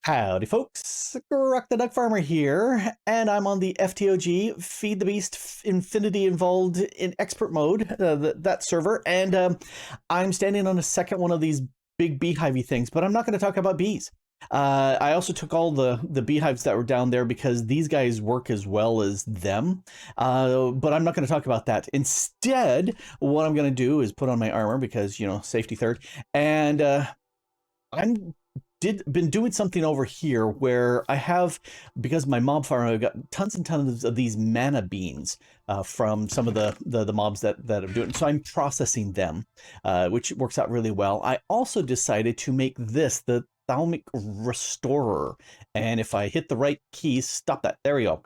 Howdy folks, Grok the DuckFarmer here, and I'm on the FTOG, Feed the Beast Infinity Involved in Expert Mode, that server, and I'm standing on the second one of these big beehivey things, but I'm not going to talk about bees. I also took all the beehives that were down there because these guys work as well as them, but I'm not going to talk about that. Instead, what I'm going to do is put on my armor because, you know, safety third, and I'm been doing something over here where I have, because my mob farm, I've got tons and tons of these mana beans from some of the mobs that I'm doing. So I'm processing them, which works out really well. I also decided to make this the Thalmic Restorer. And if I hit the right keys, stop that. There we go.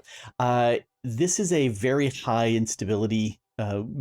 This is a very high instability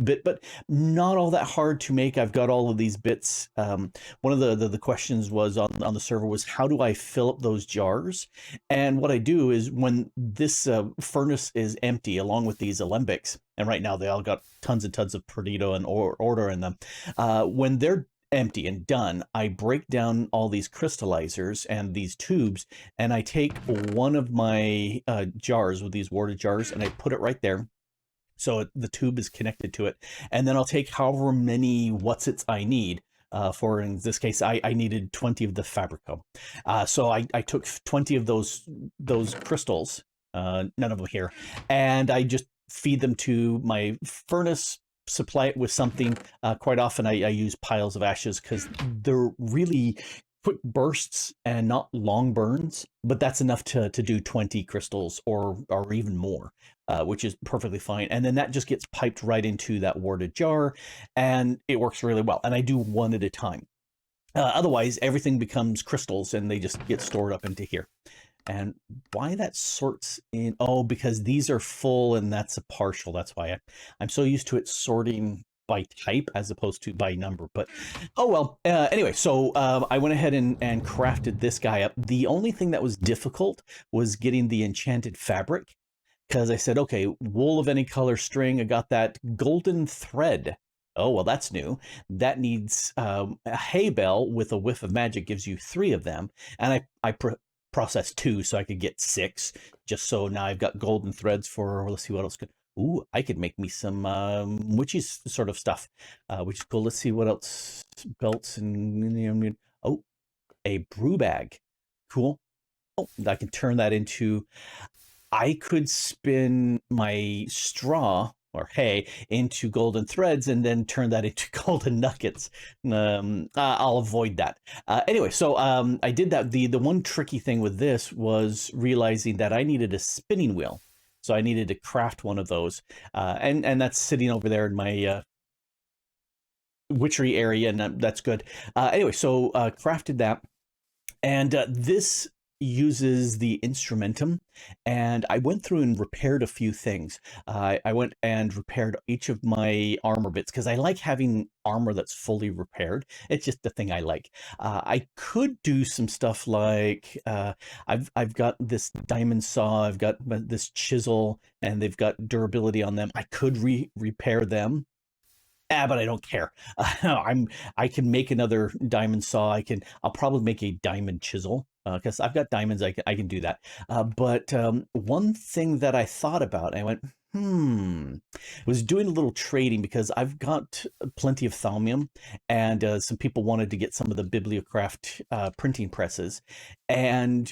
bit, but not all that hard to make. I've got all of these bits. One of the questions was on the server was, how do I fill up those jars? And what I do is when this furnace is empty, along with these alembics, and right now they all got tons and tons of Perdido and order in them. When they're empty and done, I break down all these crystallizers and these tubes, and I take one of my jars with these warded jars, and I put it right there. So the tube is connected to it. And then I'll take however many what's-its I need. For in this case, I needed 20 of the Fabrico. So I took 20 of those crystals, none of them here, and I just feed them to my furnace, supply it with something. Quite often I use piles of ashes because they're really quick bursts and not long burns, but that's enough to do 20 crystals or even more, which is perfectly fine. And then that just gets piped right into that warded jar, and it works really well. And I do one at a time. Otherwise, everything becomes crystals, and they just get stored up into here. And why that sorts in? Oh, because these are full and that's a partial. That's why I'm so used to it sorting by type as opposed to by number, but oh well. Anyway, so I went ahead and crafted this guy up. The only thing that was difficult was getting the enchanted fabric, because I said, okay, wool of any color string. I got that golden thread. Oh, well, that's new. That needs a hay bell with a whiff of magic, gives you 3 of them. And I processed 2 so I could get 6, just so now I've got golden threads for, let's see what else could. Ooh, I could make me some witchy sort of stuff, which is cool. Let's see what else. Belts and, oh, a brew bag. Cool. Oh, I can turn that into, I could spin my straw or hay into golden threads and then turn that into golden nuggets. I'll avoid that. Anyway, so I did that. The one tricky thing with this was realizing that I needed a spinning wheel. So I needed to craft one of those. And that's sitting over there in my witchery area, and that's good. Anyway, so crafted that. And this uses the instrumentum, and I went through and repaired a few things. I went and repaired each of my armor bits because I like having armor that's fully repaired. It's just the thing I like. I could do some stuff like I've got this diamond saw, I've got this chisel, and they've got durability on them. I could repair them. But I don't care. I can make another diamond saw. I'll probably make a diamond chisel because I've got diamonds. I can do that. But one thing that I thought about, I went, was doing a little trading because I've got plenty of thalmium, and some people wanted to get some of the Bibliocraft printing presses, and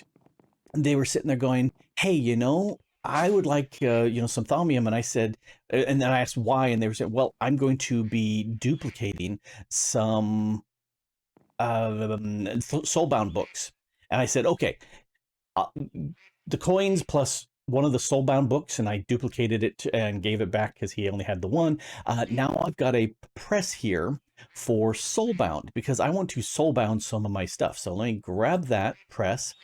they were sitting there going, hey, you know, I would like, some thalmium. And I said, and then I asked why, and they were saying, well, I'm going to be duplicating some Soulbound books. And I said, okay, the coins plus one of the Soulbound books, and I duplicated it and gave it back because he only had the one. Now I've got a press here for Soulbound because I want to Soulbound some of my stuff. So let me grab that press,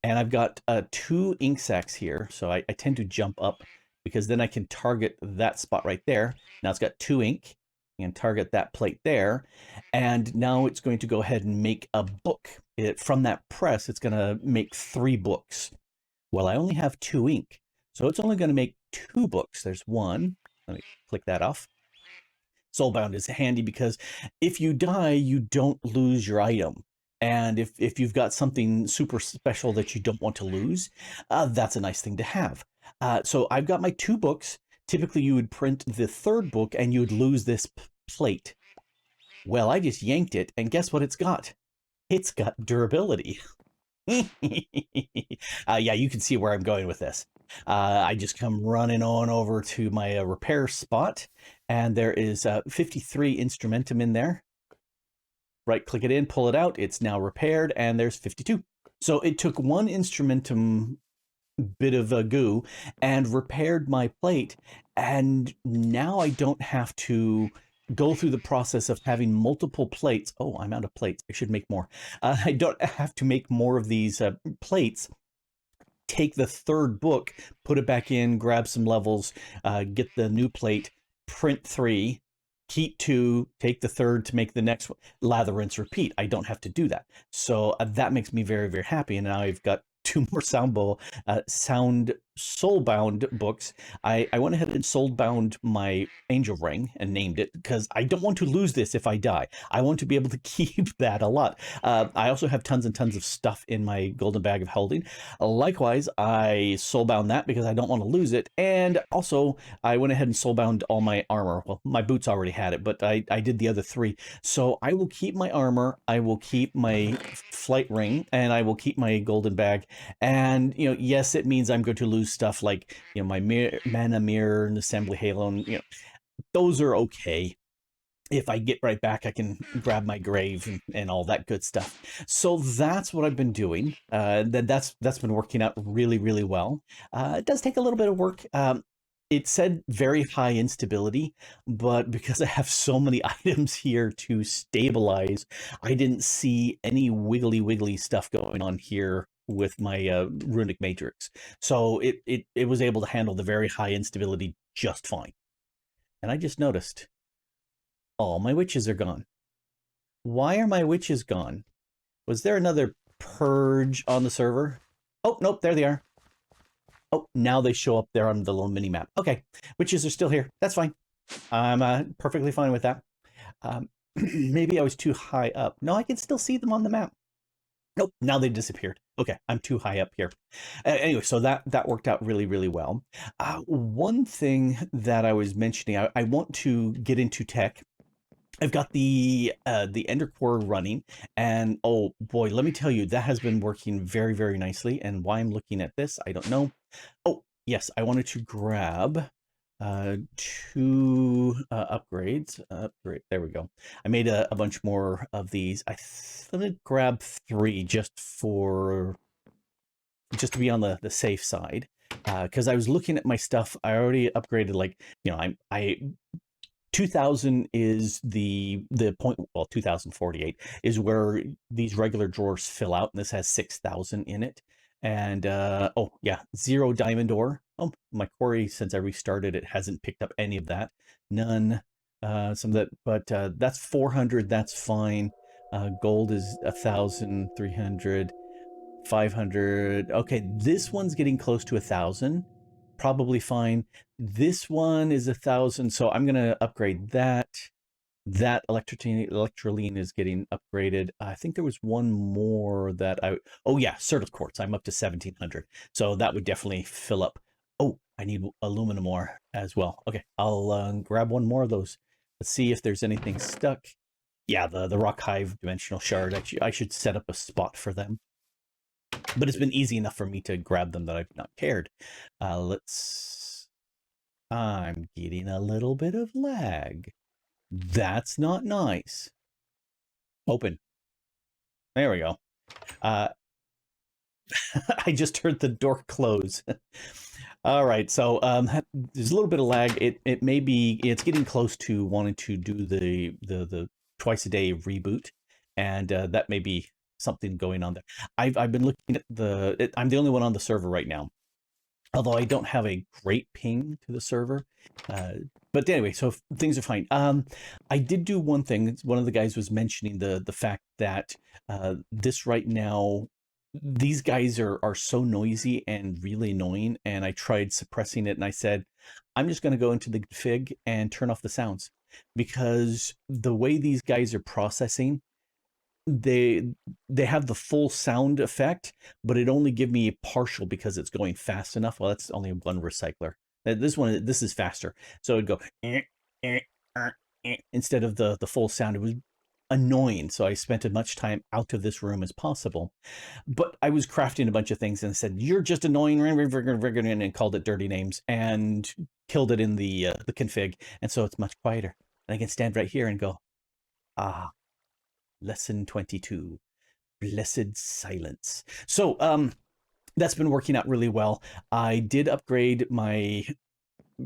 and I've got 2 ink sacks here. So I tend to jump up because then I can target that spot right there. Now it's got 2 ink. And target that plate there, and now it's going to go ahead and make a book. From that press, it's going to make 3 books. Well, I only have 2 ink, so it's only going to make 2 books. There's 1. Let me click that off. Soulbound is handy because if you die, you don't lose your item. And if you've got something super special that you don't want to lose, that's a nice thing to have. So I've got my 2 books. Typically, you would print the 3rd book and you would lose this plate. Well, I just yanked it, and guess what it's got? It's got durability. Yeah, you can see where I'm going with this. I just come running on over to my repair spot, and there is 53 instrumentum in there. Right click it in, pull it out. It's now repaired, and there's 52. So it took 1 instrumentum bit of goo and repaired my plate, and now I don't have to go through the process of having multiple plates. Oh, I'm out of plates. I should make more. I don't have to make more of these plates. Take the 3rd book, put it back in, grab some levels, get the new plate, print 3, keep 2, take the 3rd to make the next one, lather, rinse, repeat. I don't have to do that. So that makes me very, very happy. And now I've got 2 more sound Soulbound books. I went ahead and Soulbound my angel ring and named it because I don't want to lose this if I die. I want to be able to keep that a lot. I also have tons and tons of stuff in my golden bag of holding. Likewise, I Soulbound that because I don't want to lose it. And also, I went ahead and Soulbound all my armor. Well, my boots already had it, but I did the other 3. So I will keep my armor, I will keep my flight ring, and I will keep my golden bag. And, yes, it means I'm going to lose stuff like, my mana mirror and assembly halo, and, those are okay. If I get right back, I can grab my grave and all that good stuff. So that's what I've been doing. That's been working out really, really well. It does take a little bit of work. It said very high instability, but because I have so many items here to stabilize, I didn't see any wiggly stuff going on here with my runic matrix. So it was able to handle the very high instability just fine. And I just noticed all my witches are gone. Why are my witches gone? Was there another purge on the server? Oh, nope, there they are. Oh, now they show up there on the little mini map. Okay, witches are still here. That's fine. I'm perfectly fine with that. Maybe I was too high up. No, I can still see them on the map. Nope, now they disappeared. Okay, I'm too high up here. Anyway, so that worked out really, really well. One thing that I was mentioning, I want to get into tech. I've got the Ender Core running, and oh boy, let me tell you, that has been working very, very nicely. And why I'm looking at this, I don't know. Oh, yes, I wanted to grab 2 upgrades. There we go. I made a bunch more of these. Let me grab 3 just to be on the safe side. Because I was looking at my stuff, I already upgraded, like, I 2000 is the point. Well, 2048 is where these regular drawers fill out, and this has 6000 in it. And oh yeah, 0 diamond ore. Oh, my quarry, since I restarted it, hasn't picked up any of that. None. Some of that, but that's 400. That's fine. Gold is 1300. 500. Okay, this one's getting close to 1000. Probably fine. This one is 1000, so I'm gonna upgrade that. That electroline is getting upgraded. I think there was one more that oh yeah, Certus quartz. I'm up to 1700, so that would definitely fill up. Oh, I need aluminum ore as well. Okay, I'll grab one more of those. Let's see if there's anything stuck. Yeah, the rock hive dimensional shard. Actually, I should set up a spot for them. But it's been easy enough for me to grab them that I've not cared. I'm getting a little bit of lag. That's not nice. Open. There we go. I just heard the door close. All right, so there's a little bit of lag. It may be, it's getting close to wanting to do the twice a day reboot, and that may be something going on there. I've been looking at I'm the only one on the server right now, although I don't have a great ping to the server. But anyway, so things are fine. I did do one thing. One of the guys was mentioning the fact that this right now, these guys are so noisy and really annoying, and I tried suppressing it, and I said, I'm just going to go into the config and turn off the sounds, because the way these guys are processing, they have the full sound effect, but it only give me partial because it's going fast enough. Well, that's only one recycler. This is faster, so it'd go instead of the full sound. It was annoying, so I spent as much time out of this room as possible. But I was crafting a bunch of things and said, "You're just annoying," and called it dirty names and killed it in the config, and so it's much quieter. And I can stand right here and go, ah, lesson 22, blessed silence. So that's been working out really well. I did upgrade my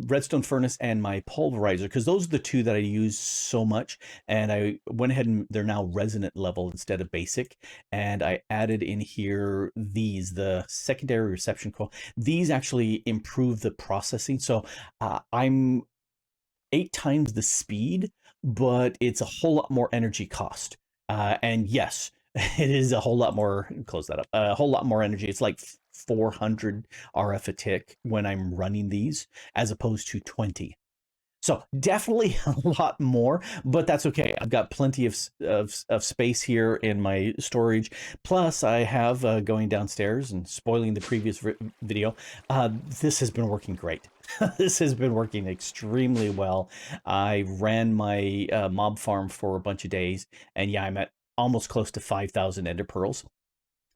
redstone furnace and my pulverizer because those are the two that I use so much, and I went ahead and they're now resonant level instead of basic, and I added in here the secondary reception coil. These actually improve the processing, so I'm 8 times the speed, but it's a whole lot more energy cost. And yes, it is a whole lot more, close that up, a whole lot more energy. It's like 400 RF a tick when I'm running these, as opposed to 20. So definitely a lot more, but that's okay. I've got plenty of space here in my storage. Plus, I have going downstairs and spoiling the previous video. This has been working great. This has been working extremely well. I ran my mob farm for a bunch of days, and yeah, I'm at almost close to 5,000 ender pearls.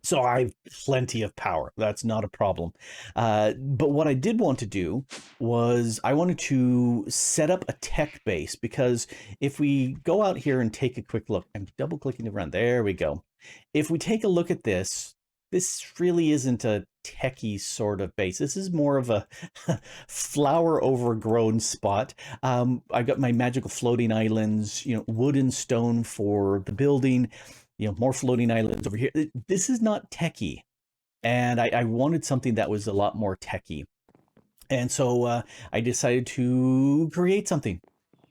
So I have plenty of power. That's not a problem. But what I did want to do was I wanted to set up a tech base, because if we go out here and take a quick look, I'm double clicking around. There we go. If we take a look at this, this really isn't a techie sort of base. This is more of a flower overgrown spot. I got my magical floating islands, wood and stone for the building. More floating islands over here. This is not techie, and I wanted something that was a lot more techie. And so I decided to create something.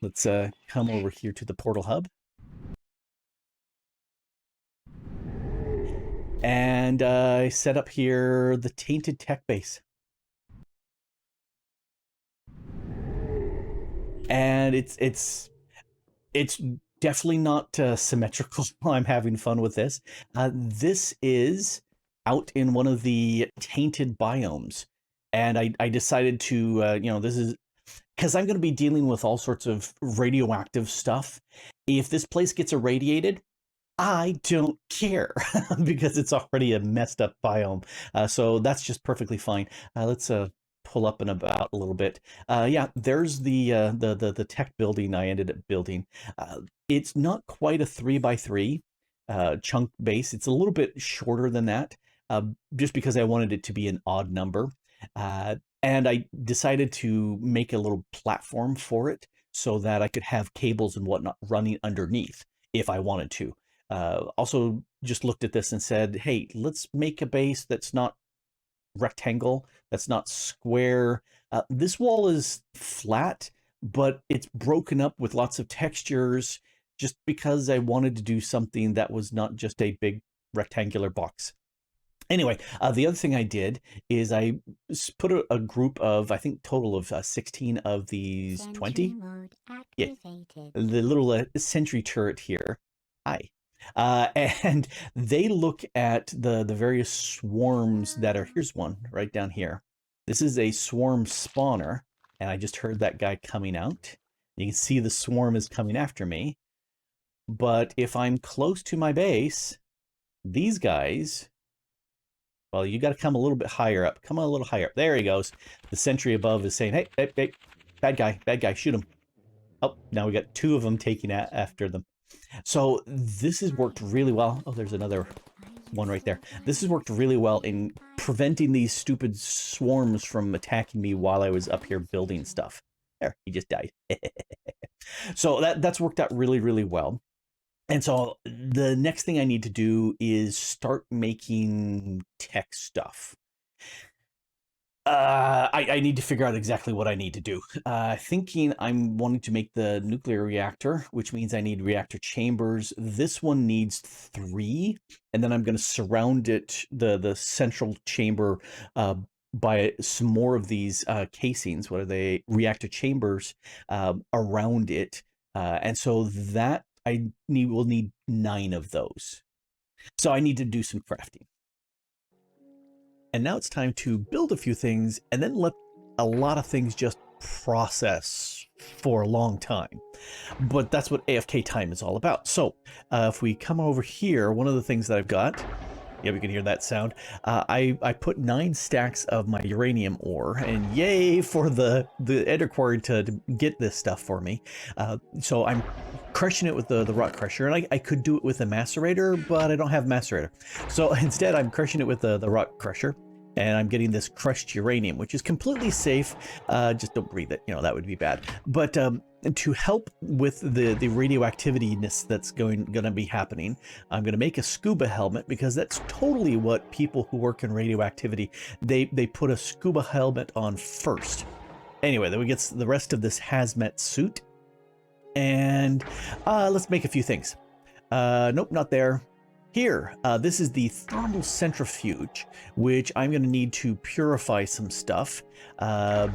Let's come over here to the portal hub. And I set up here the tainted tech base. And it's definitely not symmetrical. I'm having fun with this. This is out in one of the tainted biomes. And I decided to, this is because I'm going to be dealing with all sorts of radioactive stuff. If this place gets irradiated, I don't care because it's already a messed up biome. So that's just perfectly fine. Let's pull up and about a little bit. Yeah, there's the tech building I ended up building. It's not quite a 3x3 chunk base. It's a little bit shorter than that, just because I wanted it to be an odd number. And I decided to make a little platform for it so that I could have cables and whatnot running underneath if I wanted to. Also just looked at this and said, hey, let's make a base that's not rectangle, that's not square. This wall is flat, but it's broken up with lots of textures, just because I wanted to do something that was not just a big rectangular box. Anyway, the other thing I did is I put a group of, I think, total of 16 of these 20. Yeah, the little sentry turret here. Hi. And they look at the various swarms that are, here's one right down here. This is a swarm spawner, and I just heard that guy coming out. You can see the swarm is coming after me. But if I'm close to my base, these guys, well, you got to come a little bit higher up. Come on a little higher up. There he goes. The sentry above is saying, hey, hey, hey, bad guy, shoot him. Oh, now we got 2 of them taking after them. So this has worked really well. Oh, there's another one right there. This has worked really well in preventing these stupid swarms from attacking me while I was up here building stuff. There, he just died. So that's worked out really, really well. And so the next thing I need to do is start making tech stuff. I need to figure out exactly what I need to do. Thinking I'm wanting to make the nuclear reactor, which means I need reactor chambers. This one needs 3, and then I'm going to surround it, the central chamber, by some more of these casings. What are they? Reactor chambers around it, and so that will need 9 of those. So I need to do some crafting. And now it's time to build a few things and then let a lot of things just process for a long time. But that's what AFK time is all about. So if we come over here, one of the things that I've got, yeah, we can hear that sound. I put 9 stacks of my uranium ore, and yay for the ender quarry to get this stuff for me. So I'm crushing it with the rock crusher, and I could do it with a macerator, but I don't have macerator. So instead I'm crushing it with the rock crusher, and I'm getting this crushed uranium, which is completely safe. Just don't breathe it, that would be bad. But to help with the radioactiveness that's going to be happening, I'm going to make a scuba helmet, because that's totally what people who work in radioactivity, they put a scuba helmet on first. Anyway, then we get the rest of this hazmat suit, and let's make a few things. Nope, not there. Here, this is the thermal centrifuge, which I'm going to need to purify some stuff.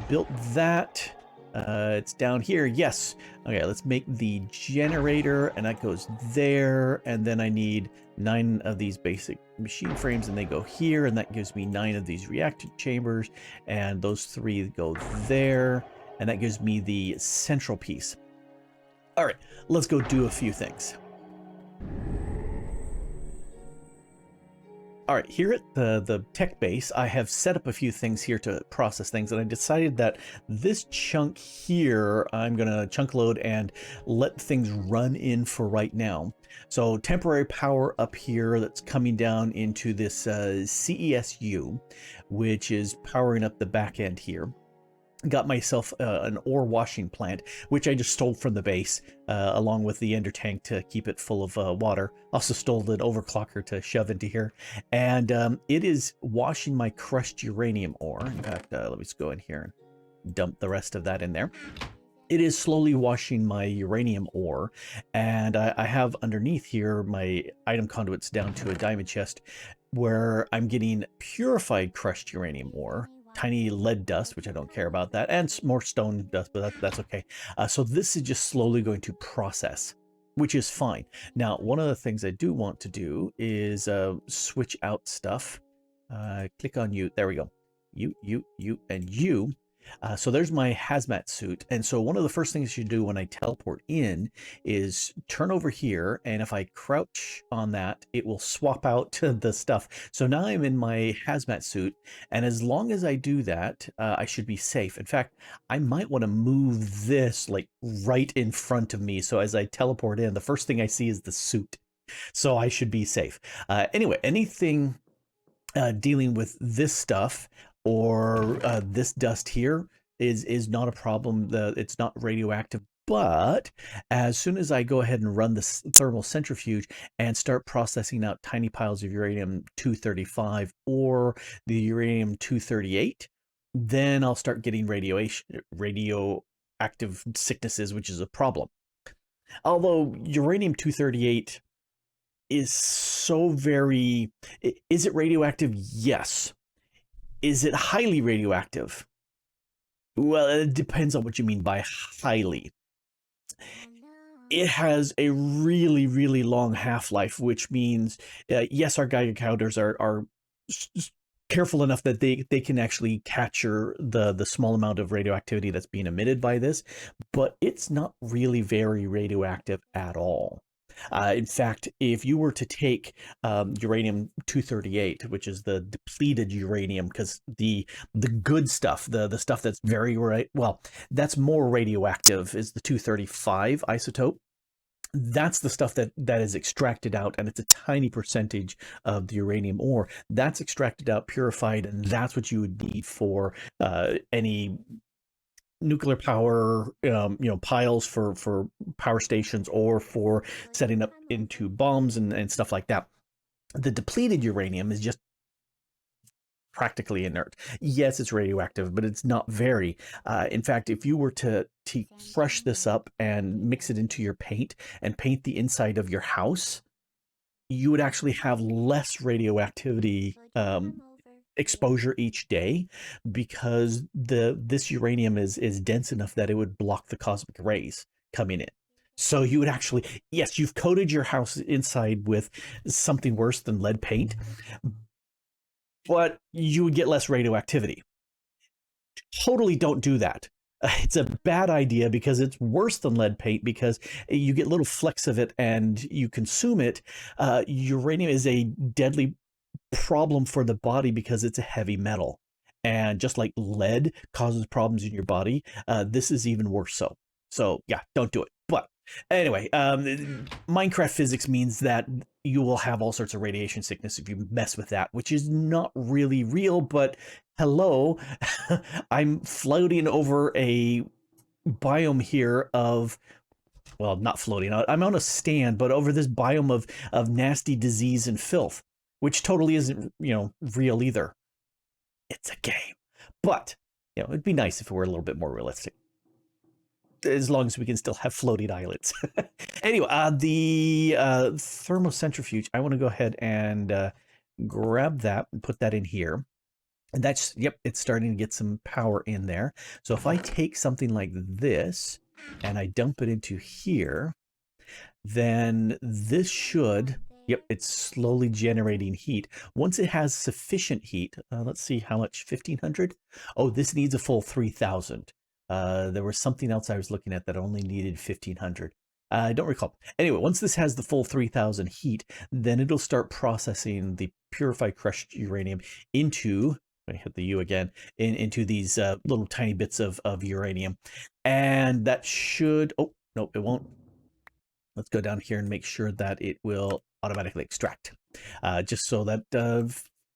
Built that. It's down here. Yes. Okay, let's make the generator, and that goes there. And then I need 9 of these basic machine frames, and they go here. And that gives me 9 of these reactor chambers. And those 3 go there. And that gives me the central piece. All right, let's go do a few things. All right, here at the tech base, I have set up a few things here to process things, and I decided that this chunk here, I'm gonna chunk load and let things run in for right now. So temporary power up here that's coming down into this CESU, which is powering up the back end here. Got myself an ore washing plant, which I just stole from the base, along with the ender tank to keep it full of water. Also stole an overclocker to shove into here. And it is washing my crushed uranium ore. In fact, let me just go in here and dump the rest of that in there. It is slowly washing my uranium ore, and I have underneath here my item conduits down to a diamond chest where I'm getting purified crushed uranium ore, tiny lead dust, which I don't care about that, and more stone dust, but that's okay. So this is just slowly going to process, which is fine. Now, one of the things I do want to do is switch out stuff. Click on you. There we go. You, and you. So there's my hazmat suit. And so one of the first things you do when I teleport in is turn over here. And if I crouch on that, it will swap out to the stuff. So now I'm in my hazmat suit. And as long as I do that, I should be safe. In fact, I might want to move this like right in front of me. So as I teleport in, the first thing I see is the suit. So I should be safe. Anyway, anything dealing with this stuff or this dust here is not a problem. It's not radioactive. But as soon as I go ahead and run this thermal centrifuge and start processing out tiny piles of uranium-235 or the uranium-238, then I'll start getting radioactive sicknesses, which is a problem. Although uranium-238 is so very... Is it radioactive? Yes. Is it highly radioactive? Well, it depends on what you mean by highly. It has a really, really long half-life, which means, yes, our Geiger counters are careful enough that they can actually capture the small amount of radioactivity that's being emitted by this, but it's not really very radioactive at all. In fact, if you were to take uranium-238, which is the depleted uranium, because the good stuff, the stuff that's very that's more radioactive, is the 235 isotope. That's the stuff that is extracted out, and it's a tiny percentage of the uranium ore that's extracted out, purified, and that's what you would need for any nuclear power, piles for power stations or for setting up into bombs and stuff like that. The depleted uranium is just practically inert. Yes, it's radioactive, but it's not very. In fact, if you were to crush this up and mix it into your paint and paint the inside of your house, you would actually have less radioactivity exposure each day, because this uranium is dense enough that it would block the cosmic rays coming in. So you would actually, yes, you've coated your house inside with something worse than lead paint, but you would get less radioactivity. Totally don't do that. It's a bad idea because it's worse than lead paint because you get little flecks of it and you consume it. Uranium is a deadly problem for the body because it's a heavy metal. And just like lead causes problems in your body, this is even worse so. So yeah, don't do it. But anyway, Minecraft physics means that you will have all sorts of radiation sickness if you mess with that, which is not really real, but hello, I'm floating over a biome here of, well, not floating, I'm on a stand, but over this biome of nasty disease and filth, which totally isn't, real either. It's a game. But, it'd be nice if it were a little bit more realistic, as long as we can still have floating islands. Anyway, the thermocentrifuge, I want to go ahead and grab that and put that in here. And that's, yep, it's starting to get some power in there. So if I take something like this and I dump it into here, then this should, yep, it's slowly generating heat. Once it has sufficient heat, let's see how much, 1500? Oh, this needs a full 3000. There was something else I was looking at that only needed 1500. I don't recall. Anyway, once this has the full 3000 heat, then it'll start processing the purified crushed uranium into, I hit the U again, into these little tiny bits of uranium. And that should, oh, no, it won't. Let's go down here and make sure that it will automatically extract, just so that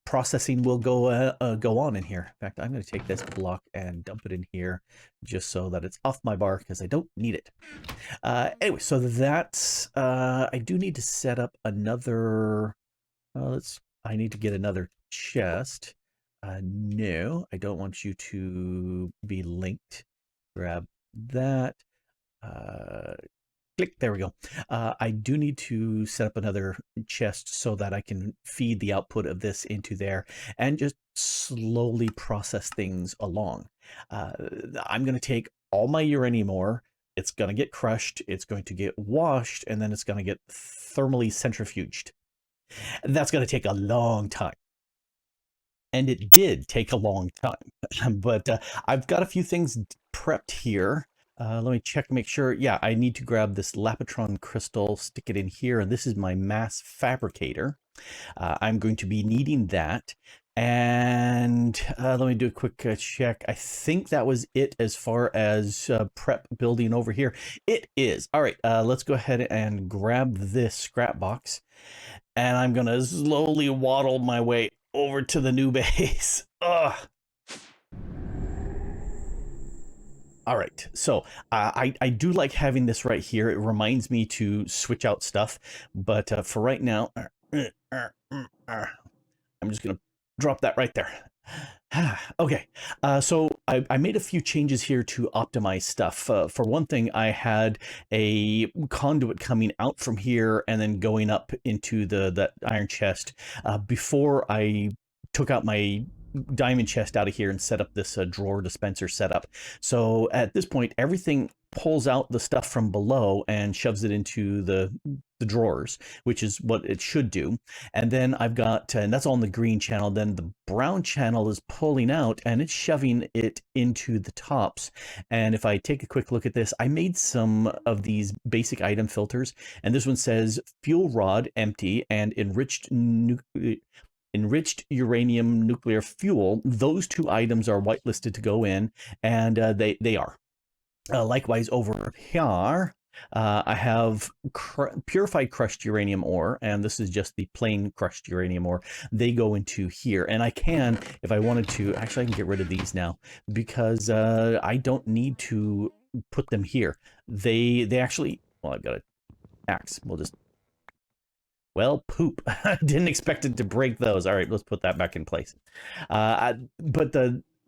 processing will go on in here. In fact, I'm going to take this block and dump it in here just so that it's off my bar because I don't need it. Anyway, so that's, I do need to set up another, I need to get another chest. No, I don't want you to be linked. Grab that. Click, there we go. I do need to set up another chest so that I can feed the output of this into there and just slowly process things along. I'm going to take all my uranium ore, it's going to get crushed, it's going to get washed, and then it's going to get thermally centrifuged. That's going to take a long time. And it did take a long time, but I've got a few things prepped here. Let me check, make sure. Yeah, I need to grab this Lapotron crystal, stick it in here, and this is my mass fabricator. I'm going to be needing that. And let me do a quick check. I think that was it as far as prep building over here. It is. All right, let's go ahead and grab this scrap box. And I'm going to slowly waddle my way over to the new base. Ugh. All right, so I do like having this right here. It reminds me to switch out stuff, but for right now, I'm just gonna drop that right there. Okay, so I made a few changes here to optimize stuff. For one thing, I had a conduit coming out from here and then going up into the iron chest before I took out my diamond chest out of here and set up this drawer dispenser setup. So at this point, everything pulls out the stuff from below and shoves it into the drawers, which is what it should do. And then I've got, and that's all in the green channel, then the brown channel is pulling out and it's shoving it into the tops. And if I take a quick look at this, I made some of these basic item filters, and this one says fuel rod empty and enriched uranium nuclear fuel. Those two items are whitelisted to go in, and they are. Likewise over here, I have purified crushed uranium ore, and this is just the plain crushed uranium ore. They go into here, and I can, if I wanted to, actually I can get rid of these now because I don't need to put them here. They actually, well, I've got an axe. We'll just, well, poop. I didn't expect it to break those. All right, let's put that back in place. But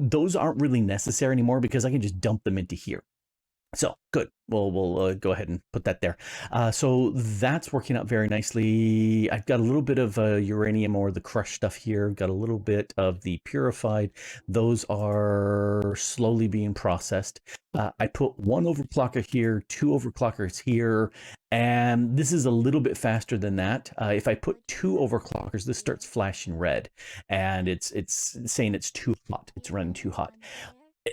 those aren't really necessary anymore because I can just dump them into here. So good. We'll go ahead and put that there. So that's working out very nicely. I've got a little bit of uranium or the crushed stuff here. Got a little bit of the purified. Those are slowly being processed. I put one overclocker here, two overclockers here, and this is a little bit faster than that. If I put two overclockers, this starts flashing red, and it's saying it's too hot. It's running too hot.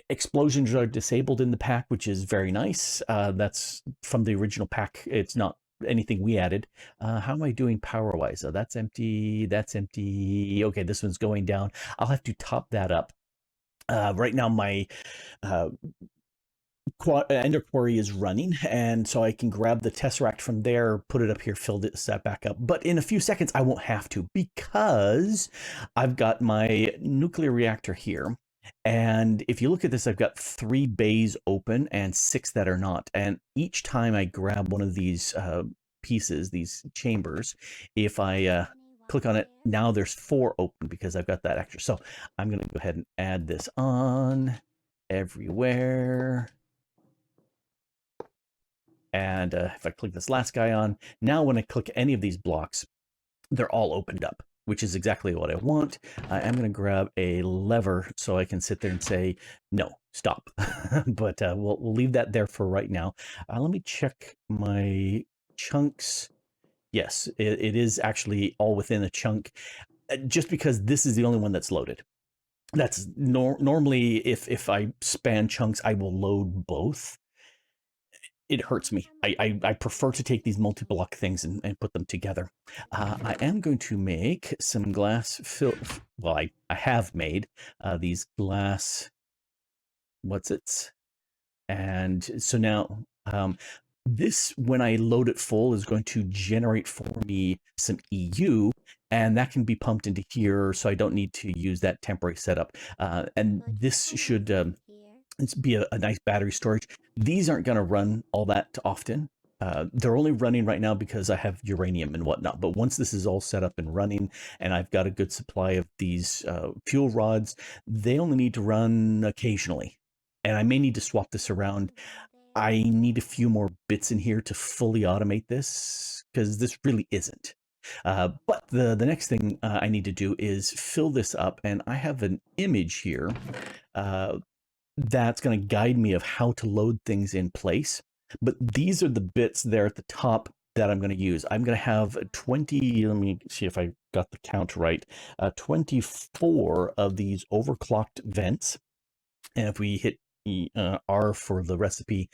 Explosions are disabled in the pack, which is very nice. That's from the original pack. It's not anything we added. How am I doing power-wise? So that's empty. That's empty. Okay, this one's going down. I'll have to top that up. Right now, my Ender Quarry is running, and so I can grab the Tesseract from there, put it up here, fill it, set back up. But in a few seconds, I won't have to because I've got my nuclear reactor here. And if you look at this, I've got 3 bays open and 6 that are not. And each time I grab one of these pieces, these chambers, if I click on it, now there's 4 open because I've got that extra. So I'm going to go ahead and add this on everywhere. And if I click this last guy on, now when I click any of these blocks, they're all opened up, which is exactly what I want. I'm going to grab a lever so I can sit there and say, no, stop. But we'll leave that there for right now. Let me check my chunks. Yes, it is actually all within a chunk, just because this is the only one that's loaded. That's normally if I span chunks, I will load both. It hurts me. I prefer to take these multi-block things and put them together. I am going to make some glass well, I have made these glass, what's it? And so now this, when I load it full, is going to generate for me some EU, and that can be pumped into here, so I don't need to use that temporary setup. And this should be a nice battery storage. These aren't going to run all that often. They're only running right now because I have uranium and whatnot. But once this is all set up and running, and I've got a good supply of these fuel rods, they only need to run occasionally. And I may need to swap this around. I need a few more bits in here to fully automate this, because this really isn't. But the next thing I need to do is fill this up, and I have an image here that's going to guide me of how to load things in place. But these are the bits there at the top that I'm going to use. I'm going to have 20, let me see if I got the count right, 24 of these overclocked vents. And if we hit R for the recipe,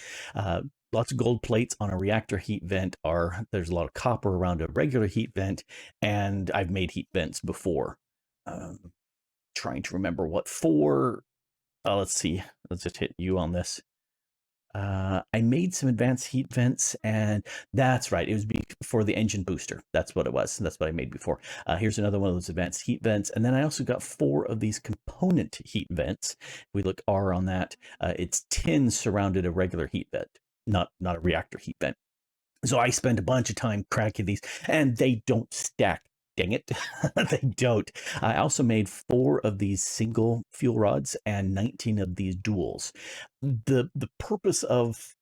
lots of gold plates on a reactor heat vent there's a lot of copper around a regular heat vent, and I've made heat vents before. Trying to remember what for. Let's see. Let's just hit U on this. I made some advanced heat vents, and that's right. It was for the engine booster. That's what it was. That's what I made before. Here's another one of those advanced heat vents. And then I also got 4 of these component heat vents. If we look R on that, it's tin surrounded a regular heat vent, not a reactor heat vent. So I spent a bunch of time cracking these, and they don't stack. Dang it. They don't. I also made 4 of these single fuel rods and 19 of these duals. The purpose of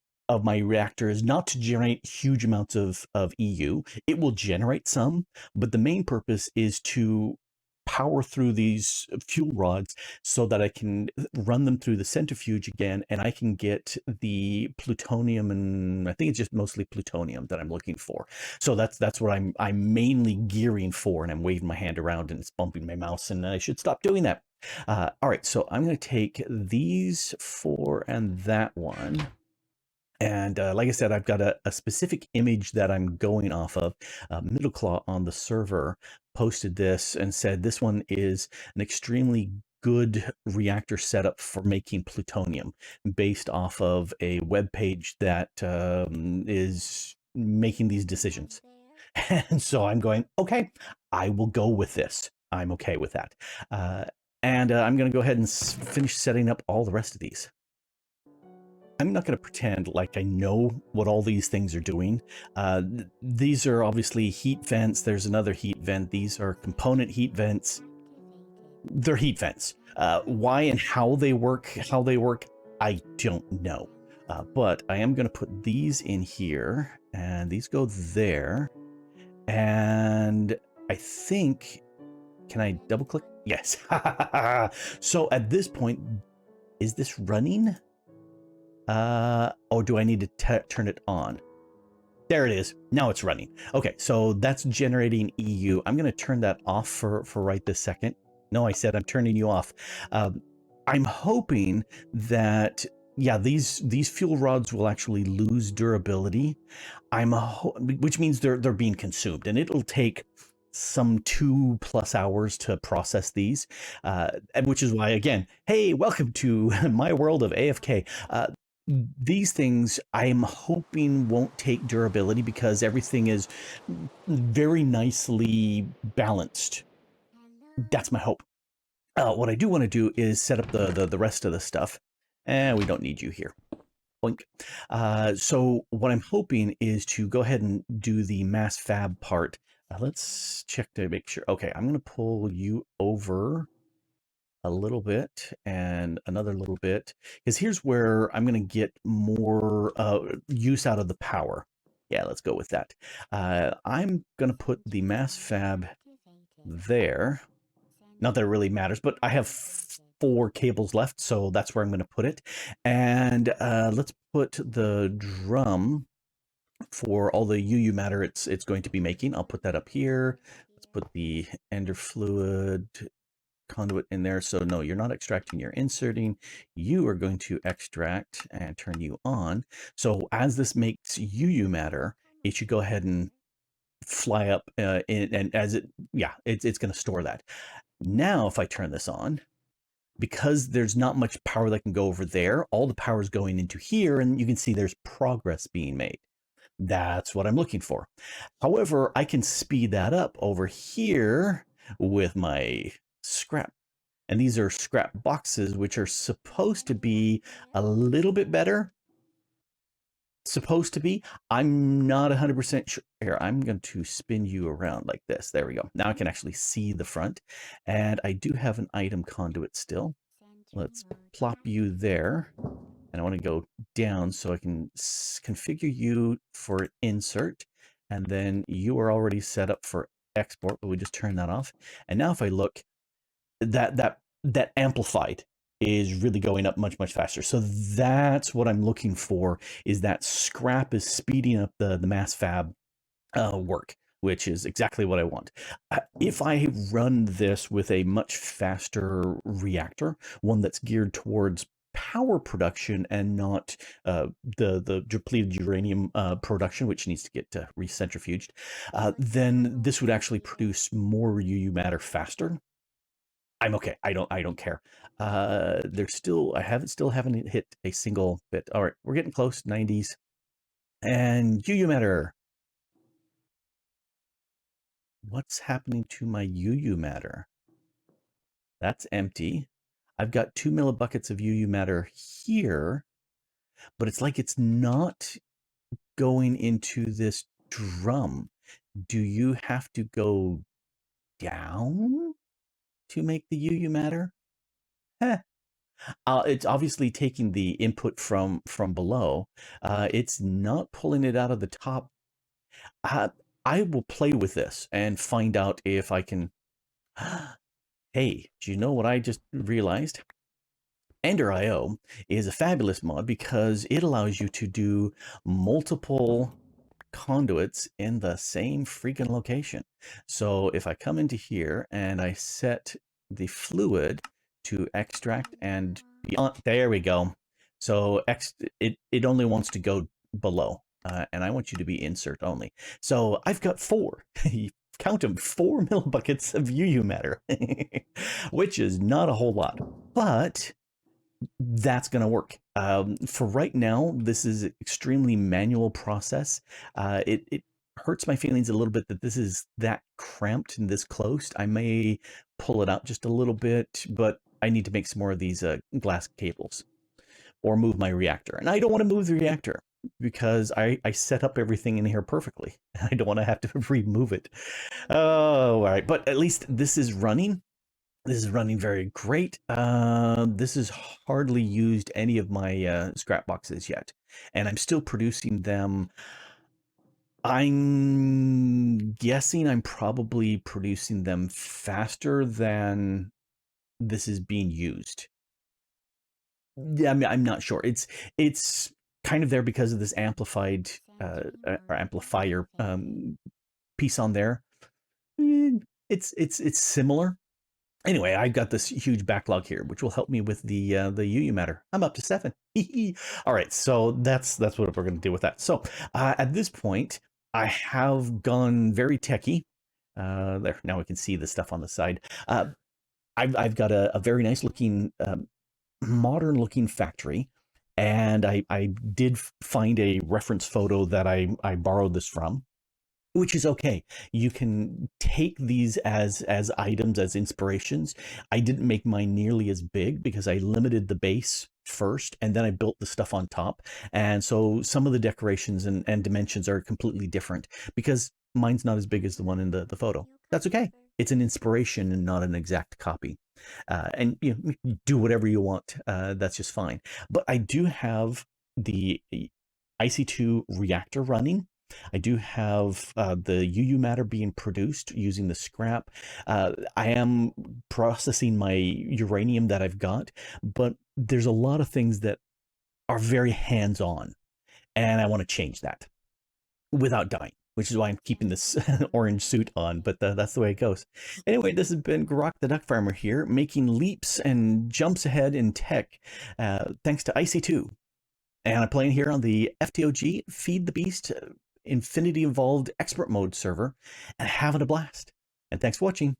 my reactor is not to generate huge amounts of EU. It will generate some, but the main purpose is to power through these fuel rods so that I can run them through the centrifuge again, and I can get the plutonium, and I think it's just mostly plutonium that I'm looking for. So that's what I'm mainly gearing for, and I'm waving my hand around and it's bumping my mouse, and I should stop doing that. All right, so I'm going to take these 4 and that one. And like I said, I've got a specific image that I'm going off of. Middleclaw on the server posted this and said this one is an extremely good reactor setup for making plutonium, based off of a web page that is making these decisions. And so I'm going, okay, I will go with this. I'm okay with that. And I'm going to go ahead and finish setting up all the rest of these. I'm not going to pretend like I know what all these things are doing. These are obviously heat vents. There's another heat vent. These are component heat vents. They're heat vents. Why and how they work, I don't know. But I am going to put these in here, and these go there. And I think, can I double click? Yes. So at this point, is this running? Or do I need to turn it on? There it is. Now it's running. Okay, so that's generating EU. I'm going to turn that off for right this second. No, I said I'm turning you off. I'm hoping that, yeah, these fuel rods will actually lose durability. Which means they're being consumed, and it'll take some 2+ hours to process these, and which is why, again, hey, welcome to my world of AFK. These things I'm hoping won't take durability because everything is very nicely balanced. That's my hope. What I do want to do is set up the rest of the stuff, and we don't need you here. Boink. So what I'm hoping is to go ahead and do the mass fab part. Let's check to make sure. Okay, I'm going to pull you over a little bit and another little bit, because here's where I'm going to get more use out of the power. Yeah, let's go with that. I'm going to put the mass fab there. Not that it really matters, but I have 4 cables left, so that's where I'm going to put it. And let's put the drum for all the UU-Matter it's going to be making. I'll put that up here. Let's put the ender fluid conduit in there. So no, you're not extracting, you're inserting. You are going to extract and turn you on. So as this makes UU-Matter, it should go ahead and fly up and as it's going to store that. Now if I turn this on, because there's not much power that can go over there, all the power is going into here, and you can see there's progress being made. That's what I'm looking for. However, I can speed that up over here with my scrap. And these are scrap boxes, which are supposed to be a little bit better. Supposed to be. I'm not 100% sure. Here, I'm going to spin you around like this. There we go. Now I can actually see the front. And I do have an item conduit still. Let's plop you there. And I want to go down so I can configure you for insert. And then you are already set up for export, but we just turn that off. And now if I look, that amplified is really going up much faster. So that's what I'm looking for, is that scrap is speeding up the mass fab work, which is exactly what I want. If I run this with a much faster reactor, one that's geared towards power production and not the depleted uranium production, which needs to get recentrifuged, then this would actually produce more UU-Matter faster. I'm okay. I don't care. There's still, I haven't hit a single bit. All right, we're getting close, 90s. And UU-Matter. What's happening to my UU-Matter? That's empty. I've got 2 millibuckets of UU-Matter here, but it's like it's not going into this drum. Do you have to go down to make the UU-Matter? It's obviously taking the input from below. It's not pulling it out of the top. I will play with this and find out if I can. Hey, do you know what I just realized? Ender.io is a fabulous mod because it allows you to do multiple conduits in the same freaking location. So if I come into here and I set the fluid to extract and beyond, there we go. So it only wants to go below, and I want you to be insert only. So I've got 4. Count them, 4 millibuckets of UU-Matter, which is not a whole lot, but that's going to work. For right now, this is an extremely manual process. It hurts my feelings a little bit that this is that cramped and this close. I may pull it out just a little bit, but I need to make some more of these glass cables or move my reactor. And I don't want to move the reactor because I set up everything in here perfectly. I don't want to have to remove it. Oh, all right. But at least this is running. This is running very great. This has hardly used any of my scrap boxes yet, and I'm still producing them. I'm guessing I'm probably producing them faster than this is being used. Yeah, I'm not sure. It's kind of there because of this amplified or amplifier piece on there. It's similar. Anyway, I've got this huge backlog here, which will help me with the UU-Matter. I'm up to 7. All right, so that's what we're going to do with that. So at this point, I have gone very techie. There, now we can see the stuff on the side. I've got a very nice looking, modern looking factory, and I did find a reference photo that I borrowed this from, which is okay. You can take these as items, as inspirations. I didn't make mine nearly as big because I limited the base first and then I built the stuff on top. And so some of the decorations and dimensions are completely different because mine's not as big as the one in the photo. That's okay. It's an inspiration and not an exact copy. And you know, do whatever you want. That's just fine. But I do have the IC2 reactor running. I do have the UU-Matter being produced using the scrap. I am processing my uranium that I've got, but there's a lot of things that are very hands-on, and I want to change that without dying, which is why I'm keeping this orange suit on, but that's the way it goes. Anyway, this has been Grok the DuckFarmer here, making leaps and jumps ahead in tech, thanks to IC2. And I'm playing here on the FTOG Feed the Beast Infinity Involved Expert Mode server and having a blast. And thanks for watching.